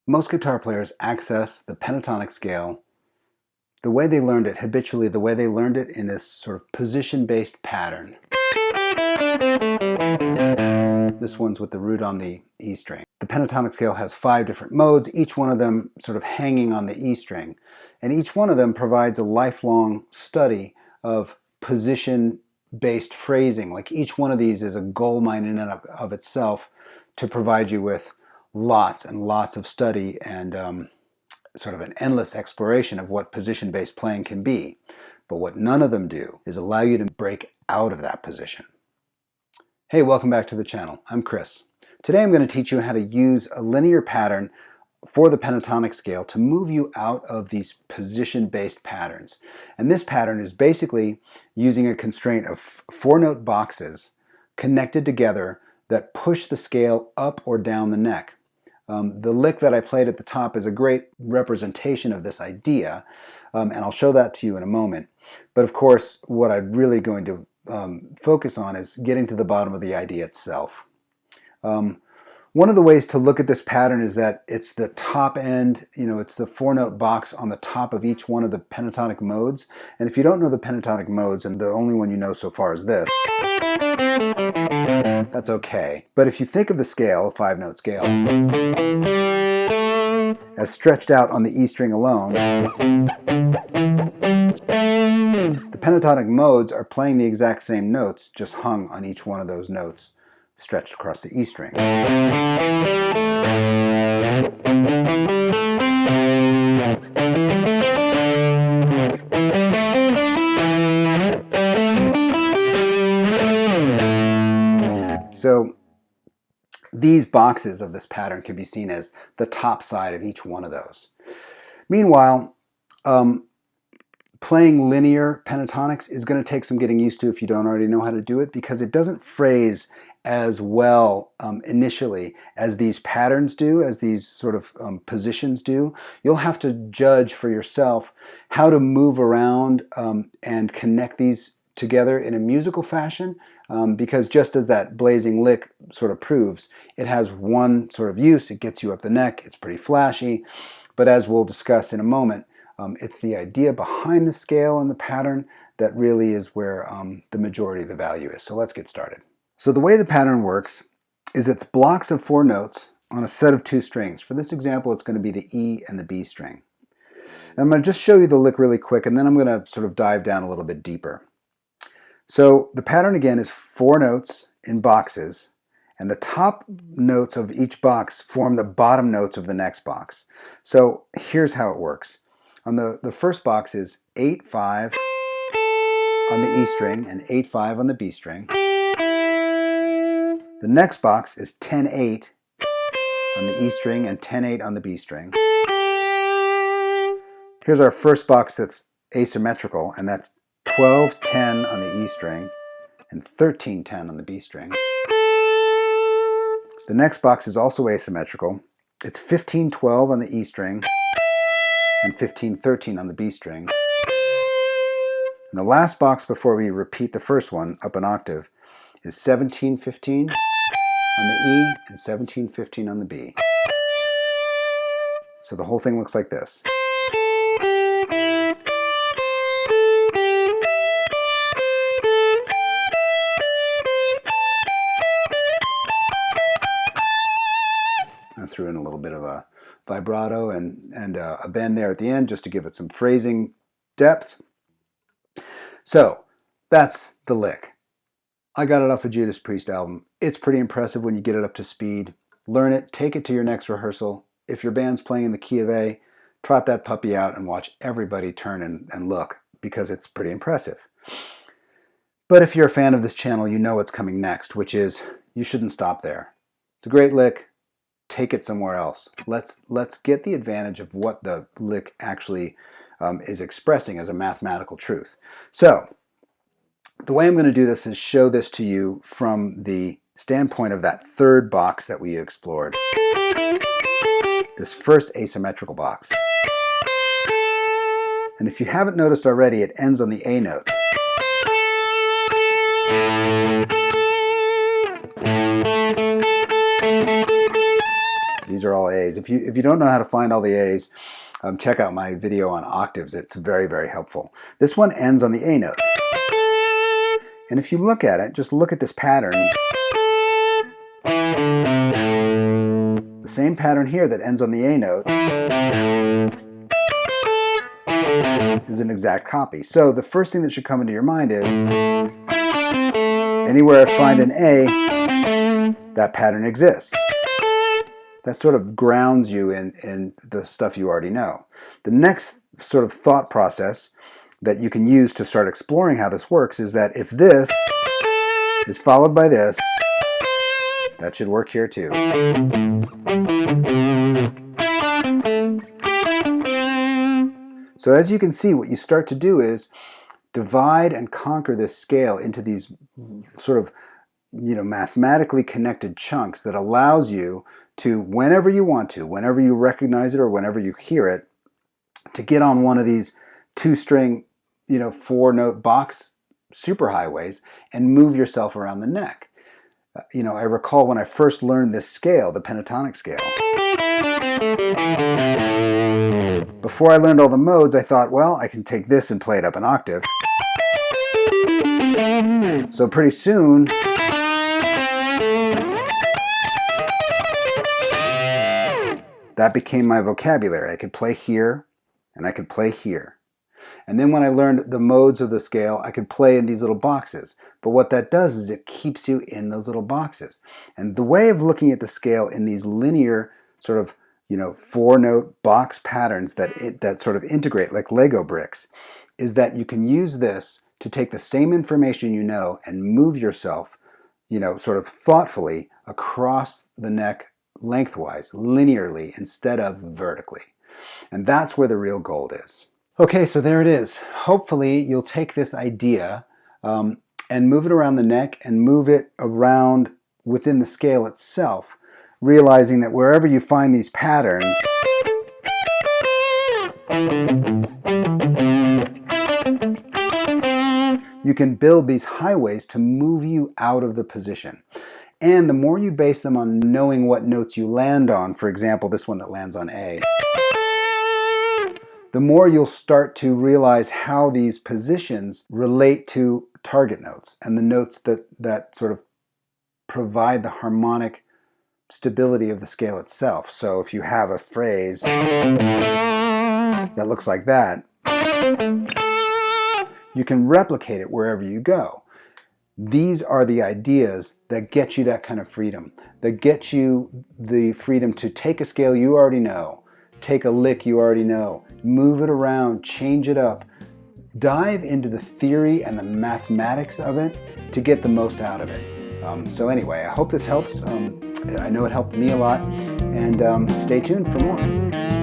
Most guitar players access the pentatonic scale the way they learned it habitually, the way they learned it in this sort of position-based pattern. This one's with the root on the E string. The pentatonic scale has 5 different modes, each one of them sort of hanging on the E string. And each one of them provides a lifelong study of position-based phrasing. Like each one of these is a gold mine in and of itself to provide you with lots and lots of study and sort of an endless exploration of what position-based playing can be. But what none of them do is allow you to break out of that position. Hey, welcome back to the channel. I'm Chris. Today I'm going to teach you how to use a linear pattern for the pentatonic scale to move you out of these position-based patterns. And this pattern is basically using a constraint of 4-note boxes connected together that push the scale up or down the neck. The lick that I played at the top is a great representation of this idea, and I'll show that to you in a moment. But of course, what I'm really going to focus on is getting to the bottom of the idea itself. One of the ways to look at this pattern is that it's the top end, it's the 4-note box on the top of each one of the pentatonic modes. And if you don't know the pentatonic modes, and the only one you know so far is this, that's okay. But if you think of the scale, a 5-note scale, as stretched out on the E string alone, the pentatonic modes are playing the exact same notes, just hung on each one of those notes stretched across the E string. So these boxes of this pattern can be seen as the top side of each one of those. Meanwhile, playing linear pentatonics is going to take some getting used to if you don't already know how to do it, because it doesn't phrase as well initially as these patterns do, as these sort of positions do. You'll have to judge for yourself how to move around and connect these together in a musical fashion, because just as that blazing lick sort of proves, it has one sort of use. It gets you up the neck, it's pretty flashy, but as we'll discuss in a moment, it's the idea behind the scale and the pattern that really is where the majority of the value is. So let's get started. So the way the pattern works is it's blocks of 4 notes on a set of 2 strings. For this example, it's going to be the E and the B string. And I'm going to just show you the lick really quick, and then I'm going to sort of dive down a little bit deeper. So the pattern again is 4 notes in boxes, and the top notes of each box form the bottom notes of the next box. So here's how it works. On the first box is 8-5 on the E string and 8-5 on the B string. The next box is 10-8 on the E string and 10-8 on the B string. Here's our first box that's asymmetrical, and that's 12-10 on the E string and 13-10 on the B string. The next box is also asymmetrical. It's 15-12 on the E string and 15-13 on the B string. And the last box before we repeat the first one up an octave is 17-15 on the E and 17-15 on the B. So the whole thing looks like this. I threw in a little bit of a vibrato and a bend there at the end just to give it some phrasing depth. So that's the lick. I got it off a Judas Priest album. It's pretty impressive when you get it up to speed. Learn it, take it to your next rehearsal. If your band's playing in the key of A, trot that puppy out and watch everybody turn and look, because it's pretty impressive. But if you're a fan of this channel, you know what's coming next, which is you shouldn't stop there. It's a great lick. Take it somewhere else. Let's get the advantage of what the lick actually is expressing as a mathematical truth. So the way I'm going to do this is show this to you from the standpoint of that third box that we explored. This first asymmetrical box. And if you haven't noticed already, it ends on the A note. A's. If you don't know how to find all the A's, check out my video on octaves. It's very, very helpful. This one ends on the A note. And if you look at it, just look at this pattern. The same pattern here that ends on the A note is an exact copy. So the first thing that should come into your mind is, anywhere I find an A, that pattern exists. That sort of grounds you in the stuff you already know. The next sort of thought process that you can use to start exploring how this works is that if this is followed by this, that should work here too. So as you can see, what you start to do is divide and conquer this scale into these sort of, mathematically connected chunks that allows you to, whenever you want to, whenever you recognize it or whenever you hear it, to get on one of these 2-string, 4-note box superhighways and move yourself around the neck. I recall when I first learned this scale, the pentatonic scale. Before I learned all the modes, I thought, well, I can take this and play it up an octave. So pretty soon, that became my vocabulary. I could play here, and I could play here. And then when I learned the modes of the scale, I could play in these little boxes. But what that does is it keeps you in those little boxes. And the way of looking at the scale in these linear sort of, 4-note box patterns that sort of integrate like Lego bricks is that you can use this to take the same information you know and move yourself, sort of thoughtfully across the neck lengthwise, linearly, instead of vertically. And that's where the real gold is. Okay, so there it is. Hopefully you'll take this idea and move it around the neck and move it around within the scale itself, realizing that wherever you find these patterns, you can build these highways to move you out of the position. And the more you base them on knowing what notes you land on, for example, this one that lands on A, the more you'll start to realize how these positions relate to target notes and the notes that sort of provide the harmonic stability of the scale itself. So if you have a phrase that looks like that, you can replicate it wherever you go. These are the ideas that get you that kind of freedom, that get you the freedom to take a scale you already know, take a lick you already know, move it around, change it up, dive into the theory and the mathematics of it to get the most out of it. So anyway, I hope this helps. I know it helped me a lot, and stay tuned for more.